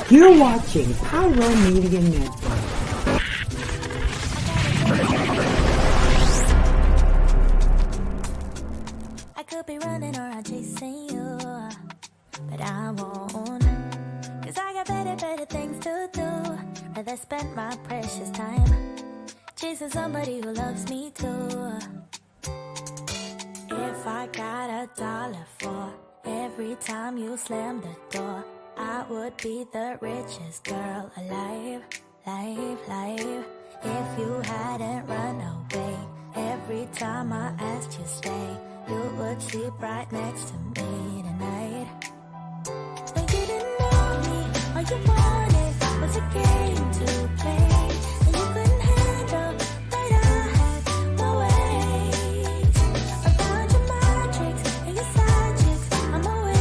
You're watching Pyro Media Network. I could be running or I'm chasing you, but I won't. Cause I got better things to do. Rather spend my precious time chasing somebody who loves me too. If I got $1 for every time you slam the door, I would be the richest girl alive, life. If you hadn't run away every time I asked you stay, you would sleep right next to me tonight. But you didn't know me, all you wanted was a game to play, and you couldn't handle that I had my ways. Around your magics and your side chicks, I'm always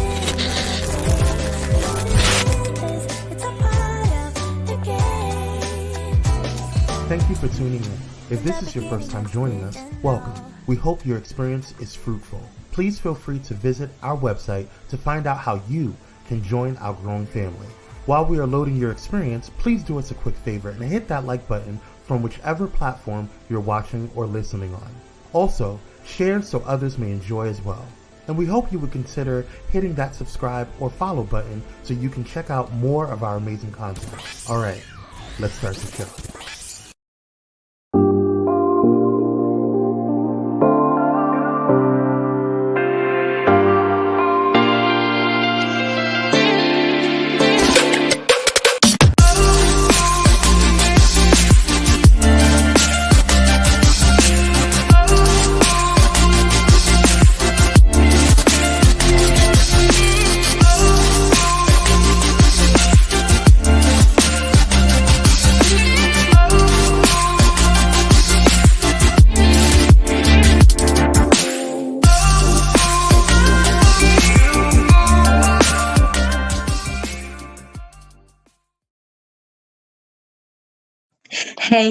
it's a part of the game. Thank you for tuning in. If this is your first time joining us, welcome. We hope your experience is fruitful. Please feel free to visit our website to find out how you can join our growing family. While we are loading your experience, please do us a quick favor and hit that like button from whichever platform you're watching or listening on. Also, share so others may enjoy as well. And we hope you would consider hitting that subscribe or follow button so you can check out more of our amazing content. All right, let's start the show.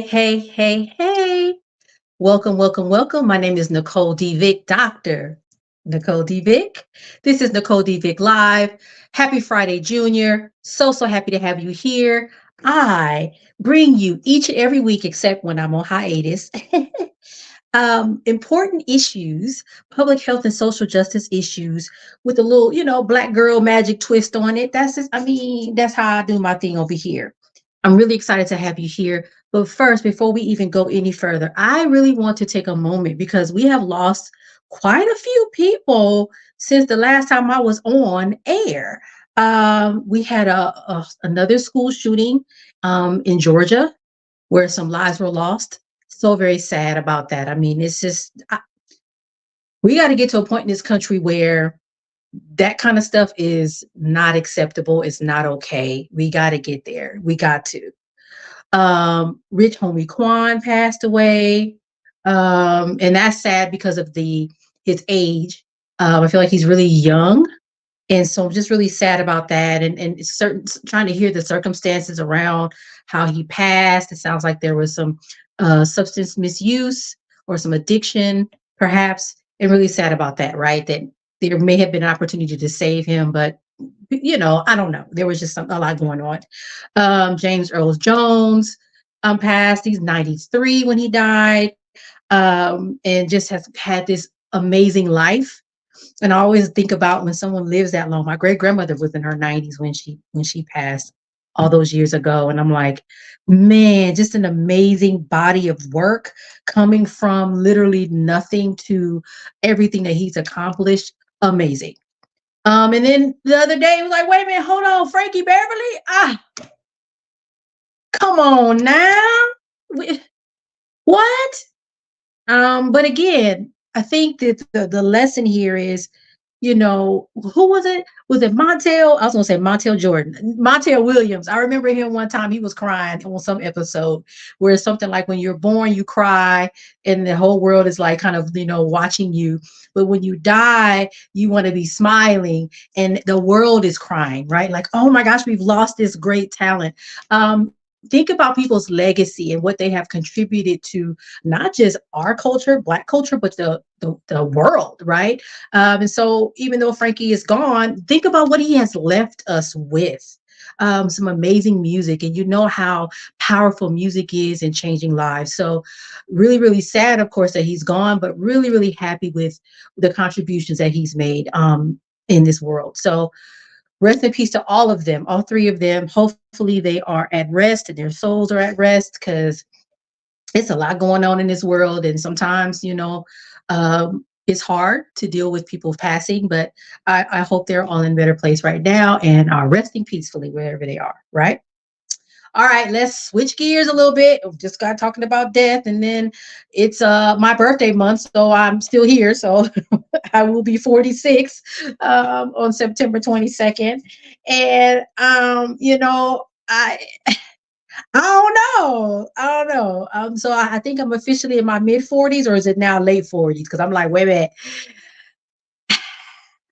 Hey. Welcome. My name is Nicole D. Vick, Dr. Nicole D. Vick. This is Nicole D. Vick Live. Happy Friday, Junior. So happy to have you here. I bring you each and every week, except when I'm on hiatus, important issues, public health and social justice issues with a little, Black girl magic twist on it. That's how I do my thing over here. I'm really excited to have you here. But first, before we even go any further, I really want to take a moment because we have lost quite a few people since the last time I was on air. We had another school shooting in Georgia where some lives were lost. So very sad about that. It's just, we got to get to a point in this country where that kind of stuff is not acceptable. It's not okay. We got to get there. We got to. Rich Homie Quan passed away. And that's sad because of his age. I feel like he's really young. And so I'm just really sad about that. And it's trying to hear the circumstances around how he passed. It sounds like there was some substance misuse or some addiction, perhaps. And really sad about that, right? That there may have been an opportunity to save him, but I don't know. There was just a lot going on. James Earl Jones passed. He's 93 when he died, and just has had this amazing life. And I always think about when someone lives that long. My great grandmother was in her 90s when she passed all those years ago, and I'm like, man, just an amazing body of work coming from literally nothing to everything that he's accomplished. Amazing. And then the other day, it was like, wait a minute, hold on, Frankie Beverly? Come on now. What? But again, I think that the lesson here is, who was it? Was it Montel? I was going to say Montel Jordan. Montel Williams. I remember him one time, he was crying on some episode where it's something like when you're born, you cry and the whole world is like kind of, watching you. But when you die, you want to be smiling and the world is crying, right? Like, oh my gosh, we've lost this great talent. Think about people's legacy and what they have contributed to not just our culture, Black culture, but the world, right? And so even though Frankie is gone, think about what he has left us with. some amazing music, and you know how powerful music is in changing lives. So really, really sad, of course, that he's gone, but really, really happy with the contributions that he's made in this world. So rest in peace to all of them, all three of them. Hopefully they are at rest and their souls are at rest, because it's a lot going on in this world. And sometimes, it's hard to deal with people passing, but I hope they're all in a better place right now and are resting peacefully wherever they are, right? All right, let's switch gears a little bit. We just got talking about death, and then it's my birthday month, so I'm still here. So I will be 46 on September 22nd. And I don't know. I don't know. So I think I'm officially in my mid 40s, or is it now late 40s? Because I'm like, wait a minute.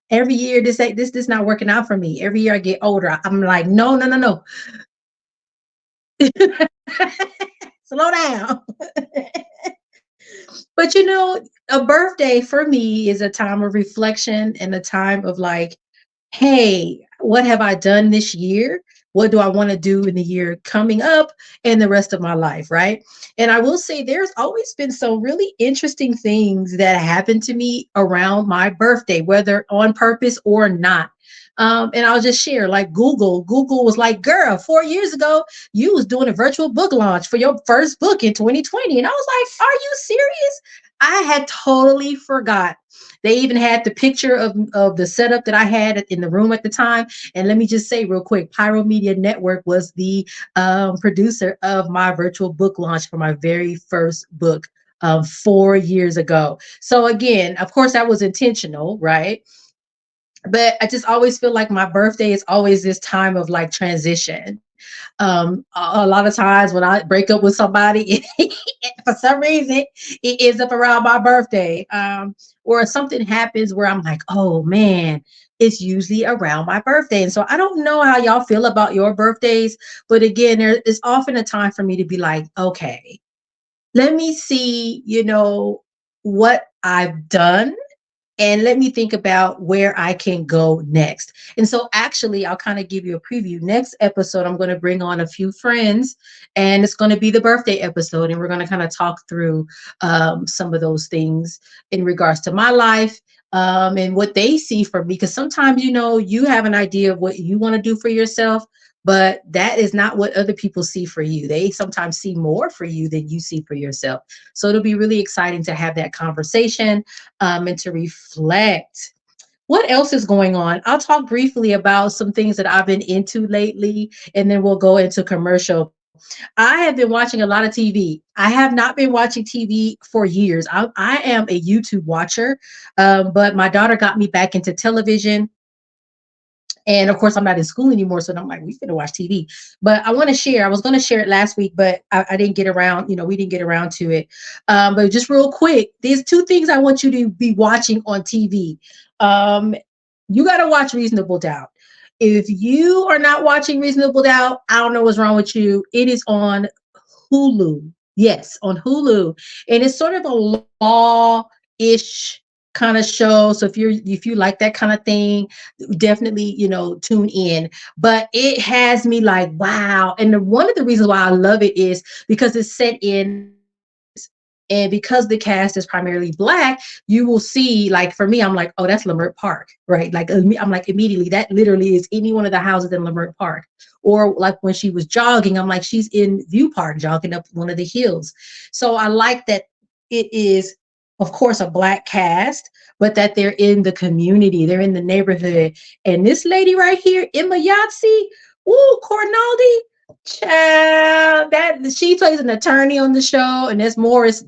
Every year, this not working out for me. Every year I get older, I'm like, no, no, no, no. Slow down. But a birthday for me is a time of reflection and a time of like, hey, what have I done this year? What do I want to do in the year coming up and the rest of my life, right? And I will say there's always been some really interesting things that happen to me around my birthday, whether on purpose or not. And I'll just share, like Google was like, girl, 4 years ago, you was doing a virtual book launch for your first book in 2020. And I was like, are you serious? I had totally forgot. They even had the picture of the setup that I had in the room at the time. And let me just say real quick, Pyro Media Network was the producer of my virtual book launch for my very first book 4 years ago. So again, of course, that was intentional, right? But I just always feel like my birthday is always this time of like transition. A lot of times when I break up with somebody, for some reason, it ends up around my birthday. Or something happens where I'm like, oh man, it's usually around my birthday. And so I don't know how y'all feel about your birthdays, but again, there is often a time for me to be like, okay, let me see, what I've done, and let me think about where I can go next. And so actually, I'll kind of give you a preview. Next episode, I'm going to bring on a few friends, and it's going to be the birthday episode. And we're going to kind of talk through some of those things in regards to my life and what they see for me. Because sometimes, you have an idea of what you want to do for yourself, but that is not what other people see for you. They sometimes see more for you than you see for yourself. So it'll be really exciting to have that conversation and to reflect. What else is going on? I'll talk briefly about some things that I've been into lately, and then we'll go into commercial. I have been watching a lot of TV. I have not been watching TV for years. I am a YouTube watcher, but my daughter got me back into television. And of course, I'm not in school anymore. So I'm like, we finna watch TV. But I want to share. I was going to share it last week, but I didn't get around, we didn't get around to it. But just real quick, there's two things I want you to be watching on TV. You got to watch Reasonable Doubt. If you are not watching Reasonable Doubt, I don't know what's wrong with you. It is on Hulu. Yes, on Hulu. And it's sort of a law-ish kind of show. So if you like that kind of thing, definitely, tune in. But it has me like, wow. And one of the reasons why I love it is because it's set in, and because the cast is primarily Black, you will see, like, for me, I'm like, oh, that's Leimert Park, right? Like, I'm like, immediately, that literally is any one of the houses in Leimert Park. Or like when she was jogging, I'm like, she's in View Park, jogging up one of the hills. So I like that it is, of course, a Black cast, but that they're in the community, they're in the neighborhood. And this lady right here, Emma Yahtzee, Cornaldi, child, that she plays an attorney on the show, and there's Morris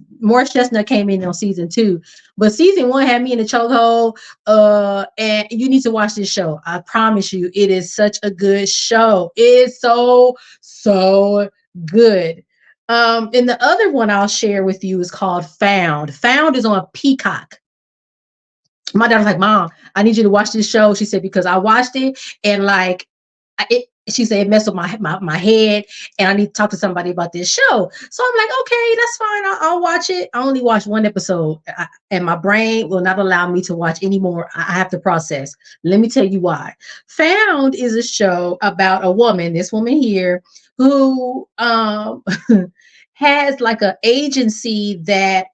Chestnut came in on season 2, but season 1 had me in the chokehold. And you need to watch this show. I promise you, it is such a good show. It's so good. And the other one I'll share with you is called Found. Found is on Peacock. My daughter's like, Mom, I need you to watch this show. She said, because I watched it, and like, she said it messed with my head, and I need to talk to somebody about this show. So I'm like, okay, that's fine. I'll watch it. I only watched one episode, and my brain will not allow me to watch anymore. I have to process. Let me tell you why. Found is a show about a woman, this woman here, who has like an agency that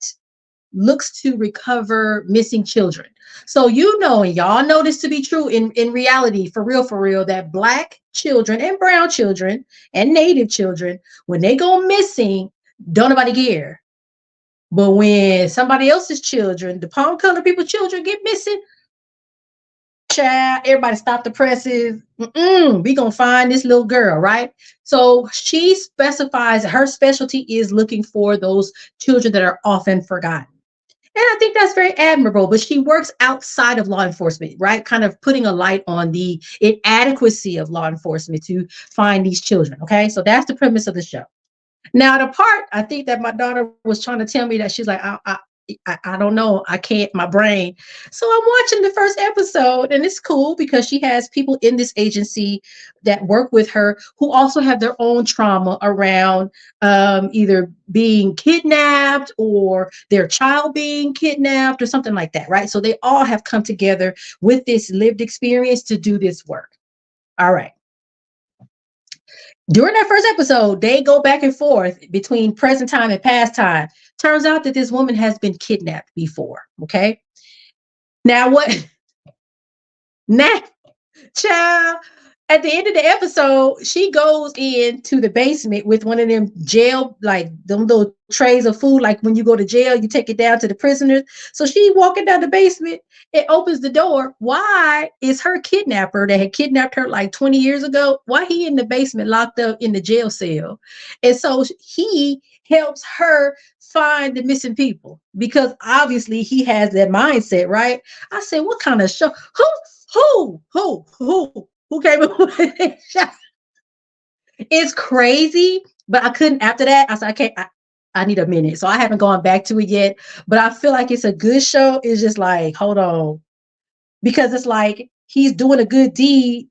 looks to recover missing children. So, and y'all know this to be true in reality, for real, that Black children and brown children and Native children, when they go missing, don't nobody care. But when somebody else's children, the palm colored people's children, get missing, child, everybody stop the presses. We gonna find this little girl, right? So she specifies her specialty is looking for those children that are often forgotten. And I think that's very admirable, but she works outside of law enforcement, right? Kind of putting a light on the inadequacy of law enforcement to find these children, okay? So that's the premise of the show. Now, the part I think that my daughter was trying to tell me that she's like, I don't know, I can't, my brain. So I'm watching the first episode, and it's cool because she has people in this agency that work with her who also have their own trauma around either being kidnapped or their child being kidnapped or something like that, right? So they all have come together with this lived experience to do this work. All right. During that first episode, they go back and forth between present time and past time. Turns out that this woman has been kidnapped before. Okay. Now what? Now, child, at the end of the episode, she goes into the basement with one of them jail, like them little trays of food. Like when you go to jail, you take it down to the prisoners. So she walking down the basement, it opens the door. Why is her kidnapper that had kidnapped her like 20 years ago? Why he in the basement locked up in the jail cell? And so he helps her find the missing people because obviously he has that mindset, right? I said, what kind of show? Who came up with it? It's crazy, but I couldn't after that. I said, I need a minute. So I haven't gone back to it yet, but I feel like it's a good show. It's just like, hold on. Because it's like he's doing a good deed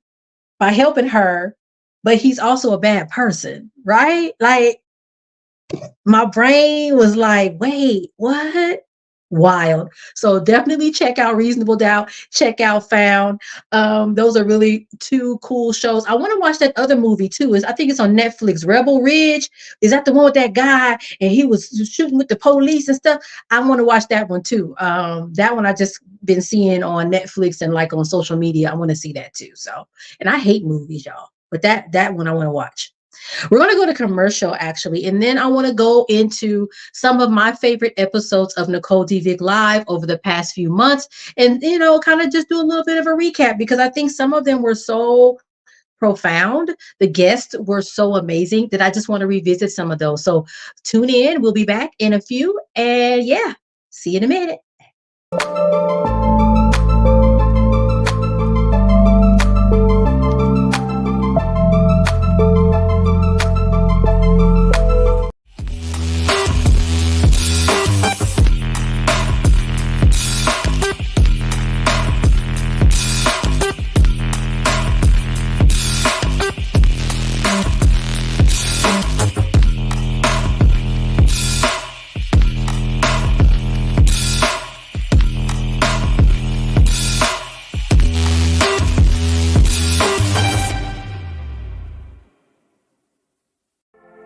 by helping her, but he's also a bad person, right? Like my brain was like, wait, what? Wild. So definitely check out Reasonable Doubt, check out Found. Those are really two cool shows. I want to watch that other movie too. I think it's on Netflix, Rebel Ridge. Is that the one with that guy and he was shooting with the police and stuff? I want to watch that one too. That one I just been seeing on Netflix and like on social media. I want to see that too. So, and I hate movies, y'all, but that one I want to watch. We're going to go to commercial actually, and then I want to go into some of my favorite episodes of Nicole D. Vick Live over the past few months, and kind of just do a little bit of a recap because I think some of them were so profound. The guests were so amazing that I just want to revisit some of those. So tune in. We'll be back in a few, and yeah, see you in a minute.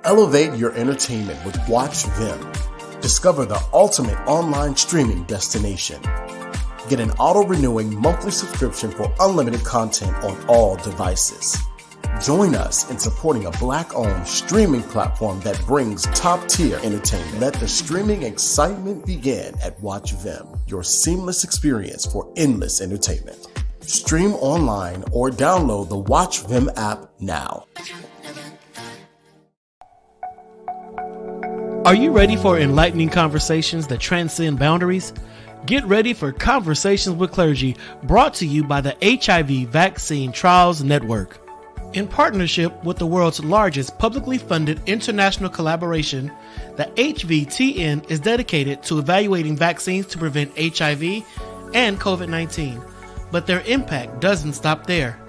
Elevate your entertainment with Watch Vim. Discover the ultimate online streaming destination. Get an auto-renewing monthly subscription for unlimited content on all devices. Join us in supporting a Black-owned streaming platform that brings top-tier entertainment. Let the streaming excitement begin at Watch Vim, your seamless experience for endless entertainment. Stream online or download the Watch Vim app now. Are you ready for enlightening conversations that transcend boundaries? Get ready for Conversations with Clergy, brought to you by the HIV Vaccine Trials Network. In partnership with the world's largest publicly funded international collaboration, the HVTN is dedicated to evaluating vaccines to prevent HIV and COVID-19. But their impact doesn't stop there.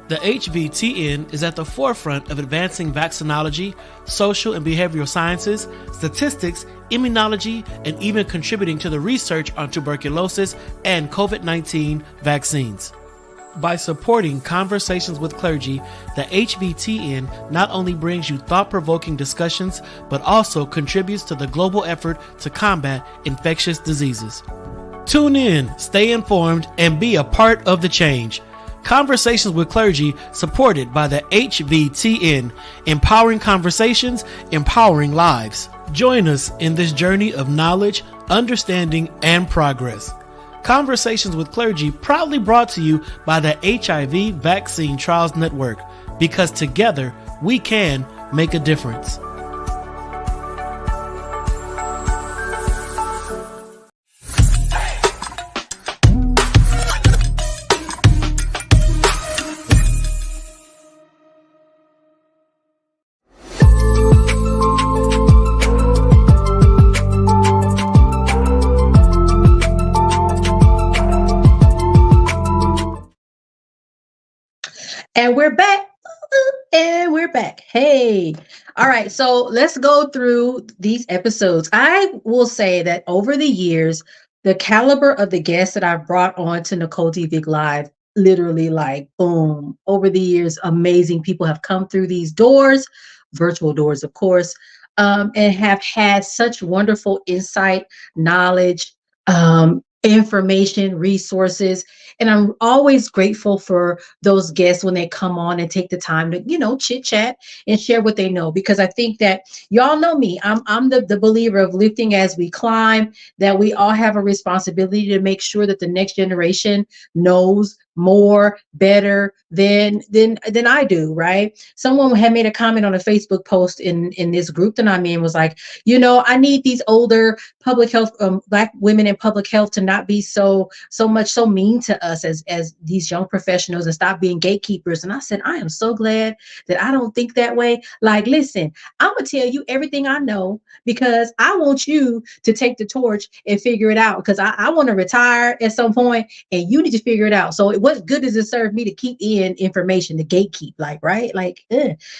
The HVTN is at the forefront of advancing vaccinology, social and behavioral sciences, statistics, immunology, and even contributing to the research on tuberculosis and COVID-19 vaccines. By supporting Conversations with Clergy, the HVTN not only brings you thought-provoking discussions, but also contributes to the global effort to combat infectious diseases. Tune in, stay informed, and be a part of the change. Conversations with Clergy, supported by the HVTN, empowering conversations, empowering lives. Join us in this journey of knowledge, understanding, and progress. Conversations with Clergy, proudly brought to you by the HIV Vaccine Trials Network, because together we can make a difference. And we're back. And we're back. Hey. All right. So let's go through these episodes. I will say that over the years, the caliber of the guests that I've brought on to Nicole D. Vick Live, literally like boom. Over the years, amazing people have come through these doors, virtual doors, of course, and have had such wonderful insight, knowledge, information, resources. And I'm always grateful for those guests when they come on and take the time to, chit chat and share what they know. Because I think that y'all know me, I'm the believer of lifting as we climb, that we all have a responsibility to make sure that the next generation knows more, better than I do, right? Someone had made a comment on a Facebook post in this group that I'm in, was like, I need these older public health, Black women in public health to not be so mean to us as these young professionals and stop being gatekeepers. And I said, I am so glad that I don't think that way. Like, listen, I'm gonna tell you everything I know because I want you to take the torch and figure it out, because I want to retire at some point and you need to figure it out. So what good does it serve me to keep in information, to gatekeep, right?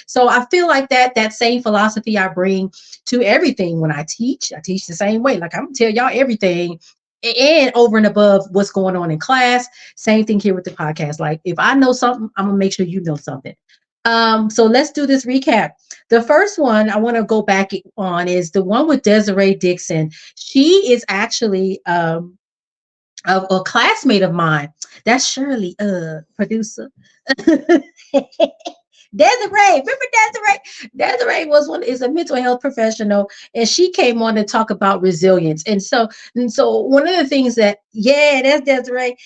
So I feel like that same philosophy I bring to everything when I teach the same way. Like, I'm gonna tell y'all everything and over and above what's going on in class. Same thing here with the podcast. Like, if I know something, I'm gonna make sure you know something. So let's do this recap. The first one I want to go back on is the one with Desiree Dixon. She is actually a classmate of mine. That's Shirley, producer. Desiree, remember Desiree? Desiree is a mental health professional, and she came on to talk about resilience. And so one of the things that's Desiree.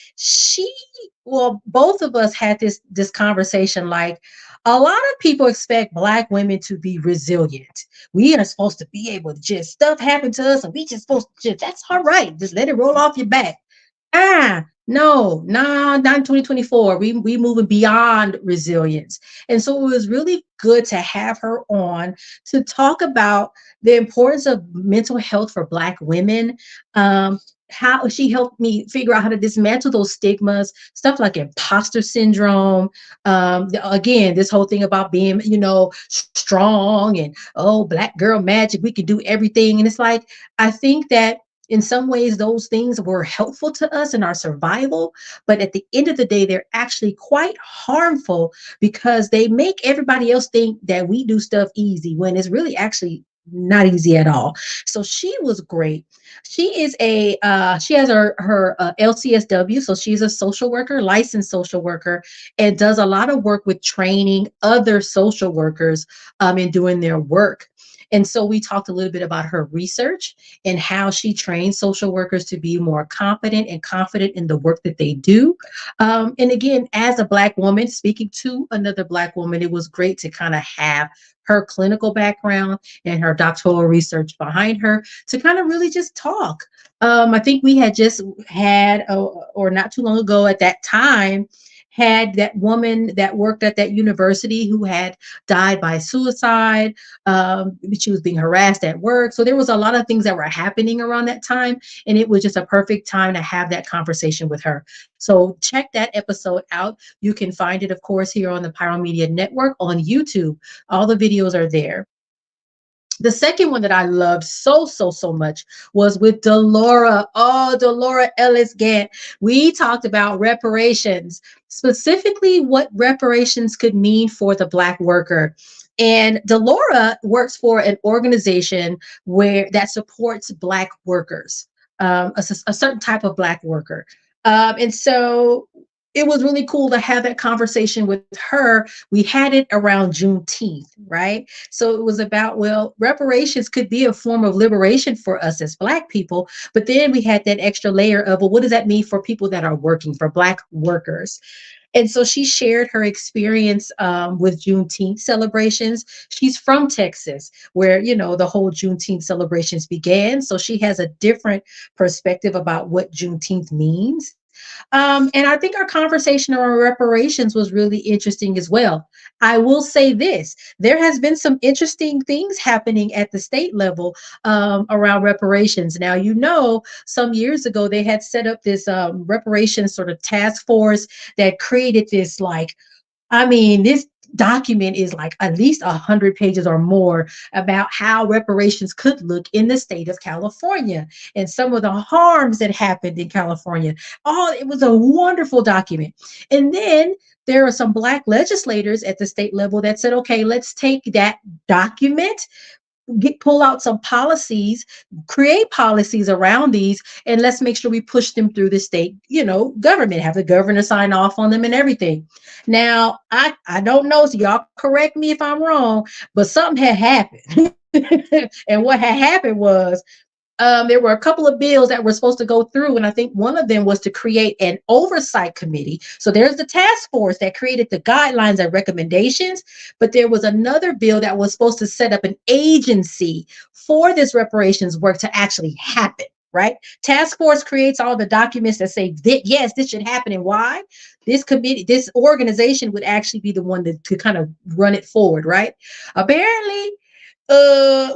Both of us had this conversation. Like, a lot of people expect Black women to be resilient. We are supposed to be able to just, stuff happen to us and we just supposed to that's all right. Just let it roll off your back. No, not in 2024. We moving beyond resilience. And so it was really good to have her on to talk about the importance of mental health for Black women. How she helped me figure out how to dismantle those stigmas, stuff like imposter syndrome. Again, this whole thing about being, strong and, Black girl magic, we can do everything. And it's like, I think that in some ways, those things were helpful to us in our survival, but at the end of the day, they're actually quite harmful because they make everybody else think that we do stuff easy when it's really actually not easy at all. So she was great. She is she has her LCSW, so she's a social worker, licensed social worker, and does a lot of work with training other social workers in doing their work. And so we talked a little bit about her research and how she trains social workers to be more competent and confident in the work that they do. And again, as a Black woman, speaking to another Black woman, it was great to kind of have her clinical background and her doctoral research behind her to kind of really just talk. I think we had just had, or not too long ago at that time, had that woman that worked at that university who had died by suicide. She was being harassed at work. So there was a lot of things that were happening around that time. And it was just a perfect time to have that conversation with her. So check that episode out. You can find it, of course, here on the Pyro Media Network on YouTube. All the videos are there. The second one that I loved so much was with Delora. Oh, Delora Ellis Gant. We talked about reparations, specifically what reparations could mean for the Black worker. And Delora works for an organization that supports Black workers, a certain type of Black worker. And so it was really cool to have that conversation with her. We had it around Juneteenth, right? So it was about, well, reparations could be a form of liberation for us as Black people. But then we had that extra layer of, well, what does that mean for people that are working, for Black workers? And so she shared her experience with Juneteenth celebrations. She's from Texas, where, the whole Juneteenth celebrations began. So she has a different perspective about what Juneteenth means. And I think our conversation around reparations was really interesting as well. I will say this, there has been some interesting things happening at the state level around reparations. Now, some years ago, they had set up this reparations sort of task force that created this this document is like at least 100 pages or more about how reparations could look in the state of California and some of the harms that happened in California. Oh, it was a wonderful document. And then there are some Black legislators at the state level that said, okay, let's take that document, pull out some policies, create policies around these, and let's make sure we push them through the state, government, have the governor sign off on them and everything. Now, I don't know, so y'all correct me if I'm wrong, but something had happened. And what had happened was there were a couple of bills that were supposed to go through, and I think one of them was to create an oversight committee. So there's the task force that created the guidelines and recommendations, but there was another bill that was supposed to set up an agency for this reparations work to actually happen, right? Task force creates all the documents that say, yes, this should happen and why. This committee, this organization would actually be the one to kind of run it forward, right? Apparently,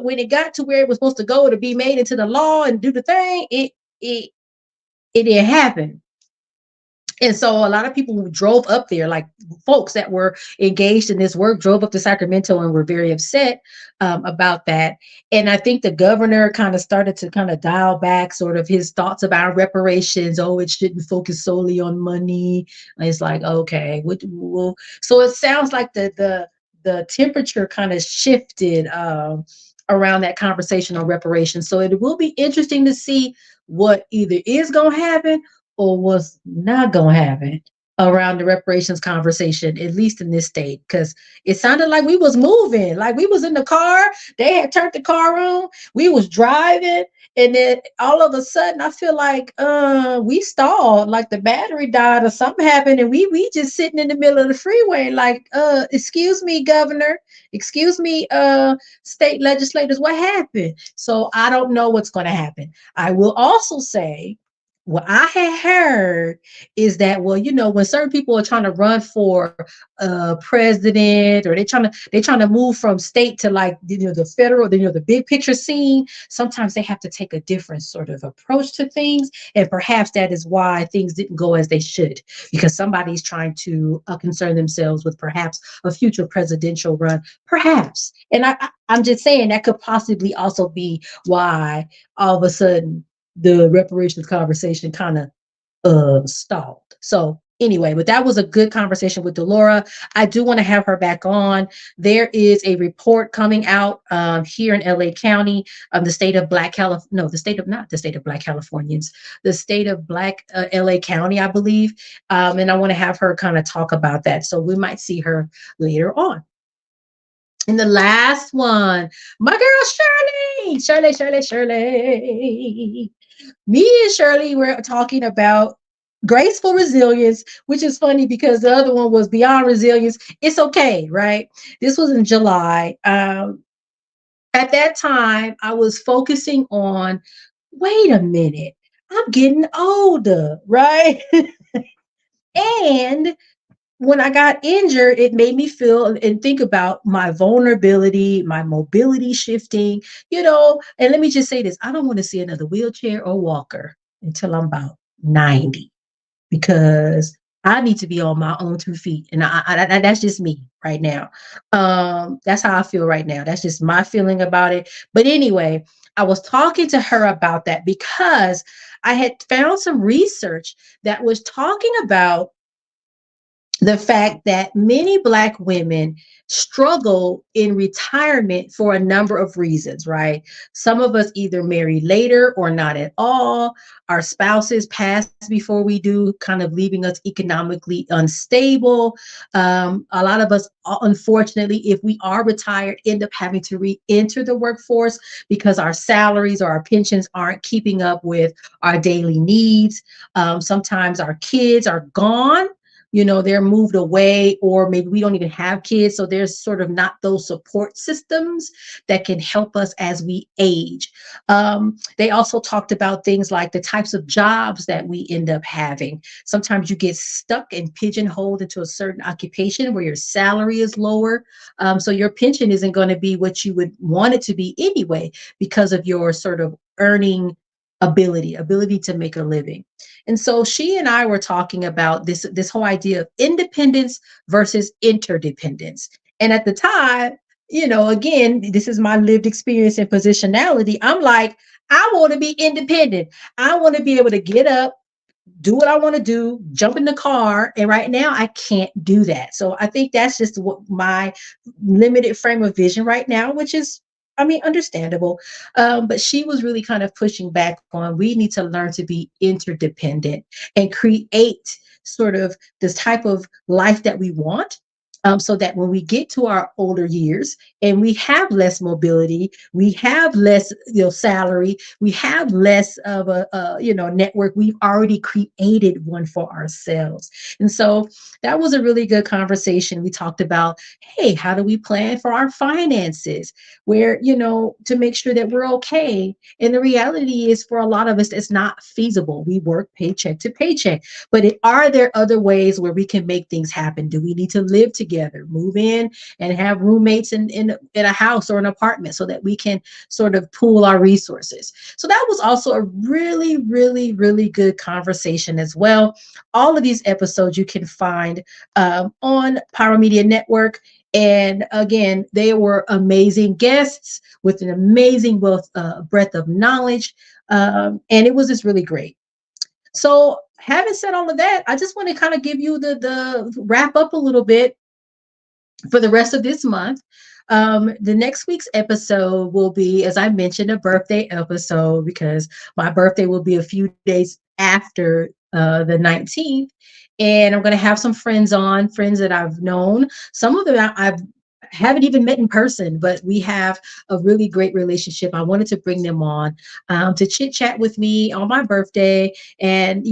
when it got to where it was supposed to go to be made into the law and do the thing, it didn't happen. And so a lot of people who drove up there, like folks that were engaged in this work, drove up to Sacramento and were very upset about that. And I think the governor kind of started to kind of dial back sort of his thoughts about reparations. Oh, it shouldn't focus solely on money. And it's like, okay. So it sounds like the temperature kind of shifted around that conversation on reparations. So it will be interesting to see what either is going to happen or what's not going to happen around the reparations conversation, at least in this state, because it sounded like we was moving, like we was in the car. They had turned the car on. We was driving. And then all of a sudden, I feel like we stalled, like the battery died or something happened. And we just sitting in the middle of the freeway, like, excuse me, governor, excuse me, state legislators, what happened? So I don't know what's going to happen. I will also say, what I had heard is that, well, when certain people are trying to run for president, or they're trying to move from state to the federal, the big picture scene, sometimes they have to take a different sort of approach to things. And perhaps that is why things didn't go as they should, because somebody's trying to concern themselves with perhaps a future presidential run, perhaps. And I'm just saying that could possibly also be why all of a sudden the reparations conversation kind of stalled. So anyway, but that was a good conversation with Delora. I do want to have her back on. There is a report coming out here in LA County, the state of Black Californians, the state of Black LA County, I believe. And I want to have her kind of talk about that. So we might see her later on. And the last one, my girl, Shirley. Me and Shirley were talking about graceful resilience, which is funny because the other one was beyond resilience. It's okay, right? This was in July. At that time, I was focusing on, wait a minute, I'm getting older, right? And when I got injured, it made me feel and think about my vulnerability, my mobility shifting, and let me just say this, I don't want to see another wheelchair or walker until I'm about 90, because I need to be on my own 2 feet. And that's just me right now. That's how I feel right now. That's just my feeling about it. But anyway, I was talking to her about that because I had found some research that was talking about the fact that many Black women struggle in retirement for a number of reasons, right? Some of us either marry later or not at all. Our spouses pass before we do, kind of leaving us economically unstable. A lot of us, unfortunately, if we are retired, end up having to re-enter the workforce because our salaries or our pensions aren't keeping up with our daily needs. Sometimes our kids are gone, they're moved away, or maybe we don't even have kids. So there's sort of not those support systems that can help us as we age. They also talked about things like the types of jobs that we end up having. Sometimes you get stuck and pigeonholed into a certain occupation where your salary is lower. So your pension isn't going to be what you would want it to be anyway, because of your sort of earning ability to make a living. And so she and I were talking about this whole idea of independence versus interdependence. And at the time, again, this is my lived experience and positionality. I'm like, I want to be independent. I want to be able to get up, do what I want to do, jump in the car. And right now I can't do that. So I think that's just what my limited frame of vision right now, which is, understandable. But she was really kind of pushing back on, we need to learn to be interdependent and create sort of this type of life that we want. So that when we get to our older years and we have less mobility, we have less, salary, we have less of a network, we've already created one for ourselves. And so that was a really good conversation. We talked about, hey, how do we plan for our finances? Where, to make sure that we're okay. And the reality is, for a lot of us, it's not feasible. We work paycheck to paycheck. But are there other ways where we can make things happen? Do we need to live together, move in, and have roommates in a house or an apartment so that we can sort of pool our resources? So that was also a really, really, really good conversation as well. All of these episodes you can find on Pyro Media Network. And again, they were amazing guests with an amazing breadth of knowledge. And it was just really great. So having said all of that, I just want to kind of give you the wrap up a little bit for the rest of this month. The next week's episode will be, as I mentioned, a birthday episode, because my birthday will be a few days after the 19th. And I'm going to have some friends that I've known. Some of them I haven't even met in person, but we have a really great relationship. I wanted to bring them on to chit chat with me on my birthday and,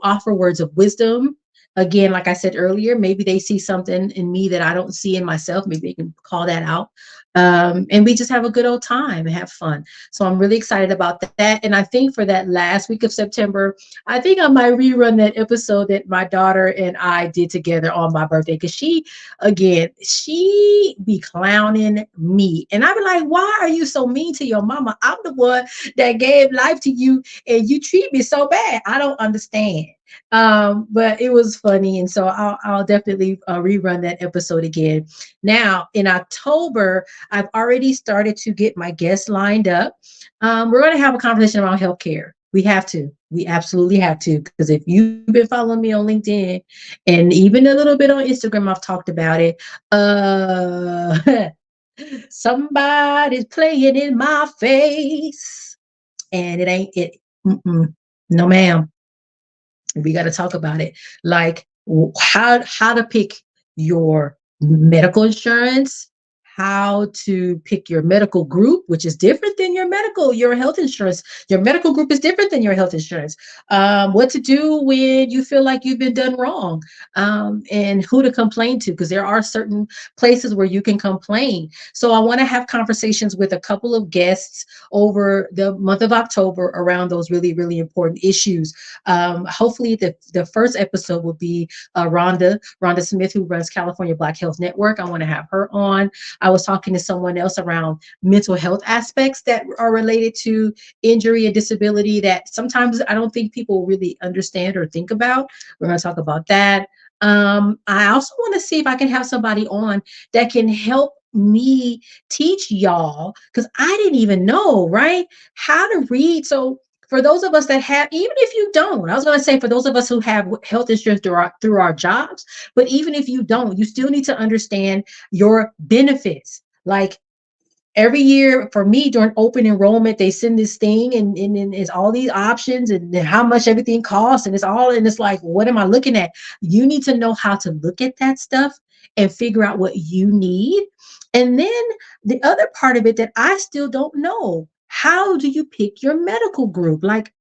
offer words of wisdom. Again, like I said earlier, maybe they see something in me that I don't see in myself. Maybe they can call that out. And we just have a good old time and have fun. So I'm really excited about that. And I think for that last week of September, I think I might rerun that episode that my daughter and I did together on my birthday. Because she be clowning me. And I be like, why are you so mean to your mama? I'm the one that gave life to you and you treat me so bad. I don't understand. But it was funny. And so I'll definitely rerun that episode again. Now in October, I've already started to get my guests lined up. We're going to have a conversation around healthcare. We have to. We absolutely have to. Because if you've been following me on LinkedIn and even a little bit on Instagram, I've talked about it. Somebody's playing in my face. And it ain't it. No, ma'am. We got to talk about it. Like how to pick your medical insurance, how to pick your medical group, which is different than your health insurance. Your medical group is different than your health insurance. What to do when you feel like you've been done wrong, and who to complain to, because there are certain places where you can complain. So I want to have conversations with a couple of guests over the month of October around those really, really important issues. Hopefully the first episode will be Rhonda Smith, who runs California Black Health Network. I want to have her on. I was talking to someone else around mental health aspects that are related to injury and disability that sometimes I don't think people really understand or think about. We're going to talk about that. I also want to see if I can have somebody on that can help me teach y'all, because I didn't even know, right, how to read. So for those of us that have, even if you don't, I was going to say for those of us who have health insurance through our jobs, but even if you don't, you still need to understand your benefits. Like every year for me during open enrollment, they send this thing and it's all these options and how much everything costs. And it's like, what am I looking at? You need to know how to look at that stuff and figure out what you need. And then the other part of it that I still don't know, how do you pick your medical group? Like,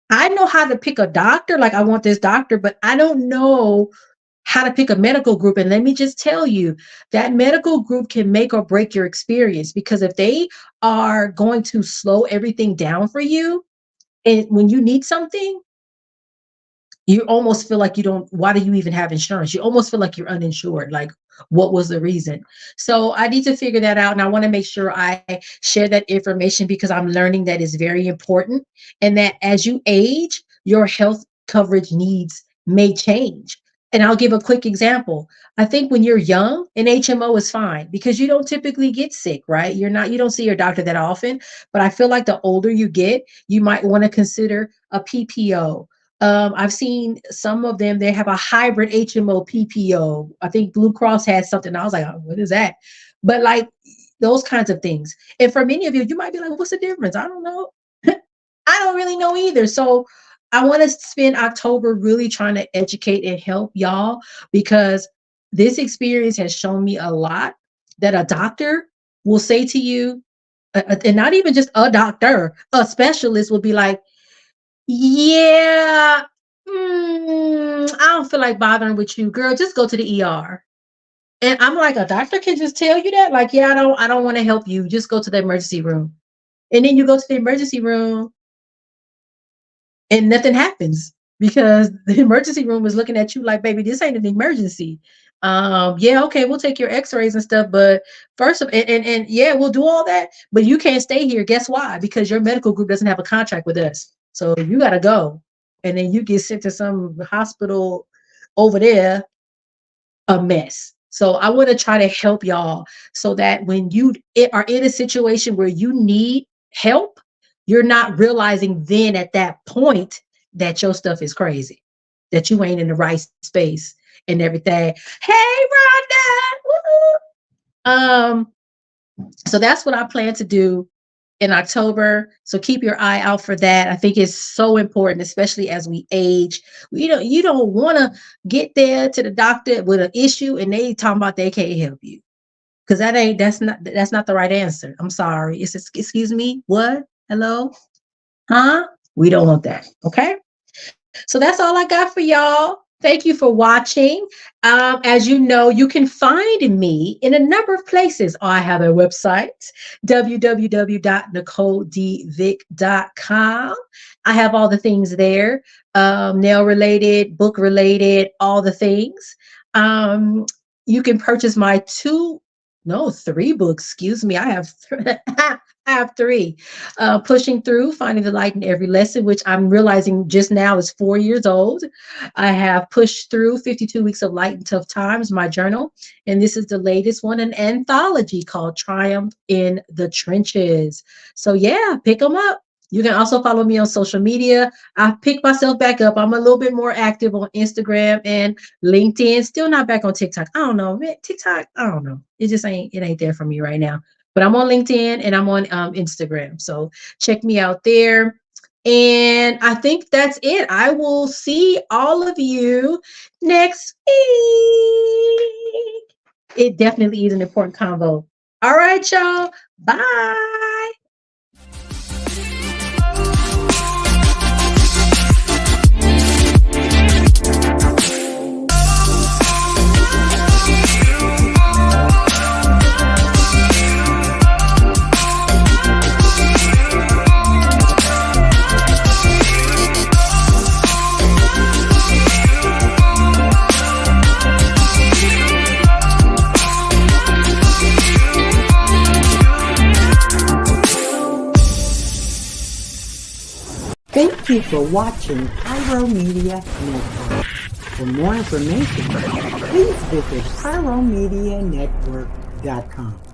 I know how to pick a doctor, like I want this doctor, but I don't know how to pick a medical group. And let me just tell you, that medical group can make or break your experience, because if they are going to slow everything down for you, and when you need something, you almost feel like why do you even have insurance? You almost feel like you're uninsured. Like, what was the reason? So I need to figure that out. And I want to make sure I share that information, because I'm learning that is very important. And that as you age, your health coverage needs may change. And I'll give a quick example. I think when you're young, an HMO is fine because you don't typically get sick, right? You don't see your doctor that often. But I feel like the older you get, you might want to consider a PPO. I've seen some of them, they have a hybrid HMO PPO. I think Blue Cross has something. I was like, oh, what is that? But like those kinds of things. And for many of you, you might be like, well, what's the difference? I don't know. I don't really know either. So I want to spend October really trying to educate and help y'all, because this experience has shown me a lot, that a doctor will say to you, and not even just a doctor, a specialist will be like, yeah, I don't feel like bothering with you, girl. Just go to the ER. And I'm like, a doctor can just tell you that? Like, yeah, I don't want to help you. Just go to the emergency room. And then you go to the emergency room and nothing happens, because the emergency room is looking at you like, baby, this ain't an emergency. Yeah, okay, we'll take your x-rays and stuff, but first of and yeah, we'll do all that, but you can't stay here. Guess why? Because your medical group doesn't have a contract with us. So you gotta go. And then you get sent to some hospital over there, a mess. So I want to try to help y'all so that when you are in a situation where you need help, you're not realizing then at that point that your stuff is crazy, that you ain't in the right space and everything. Hey, Rhonda. So that's what I plan to do in October. So keep your eye out for that. I think it's so important, especially as we age. You don't want to get there to the doctor with an issue and they talking about they can't help you. Because that's not the right answer. I'm sorry. Excuse me, what? Hello? Huh? We don't want that. Okay. So that's all I got for y'all. Thank you for watching. As you know, you can find me in a number of places. I have a website, www.nicoledvick.com. I have all the things there, nail related, book related, all the things. You can purchase my 3 books. Excuse me. I have I have 3. Pushing Through, Finding the Light in Every Lesson, which I'm realizing just now is 4 years old. I have Pushed Through, 52 Weeks of Light in Tough Times, my journal. And this is the latest one, an anthology called Triumph in the Trenches. So yeah, pick them up. You can also follow me on social media. I picked myself back up. I'm a little bit more active on Instagram and LinkedIn. Still not back on TikTok. I don't know. TikTok, I don't know. It ain't there for me right now. But I'm on LinkedIn and I'm on Instagram. So check me out there. And I think that's it. I will see all of you next week. It definitely is an important convo. All right, y'all. Bye. Thank you for watching Pyro Media Network. For more information, please visit pyromedianetwork.com.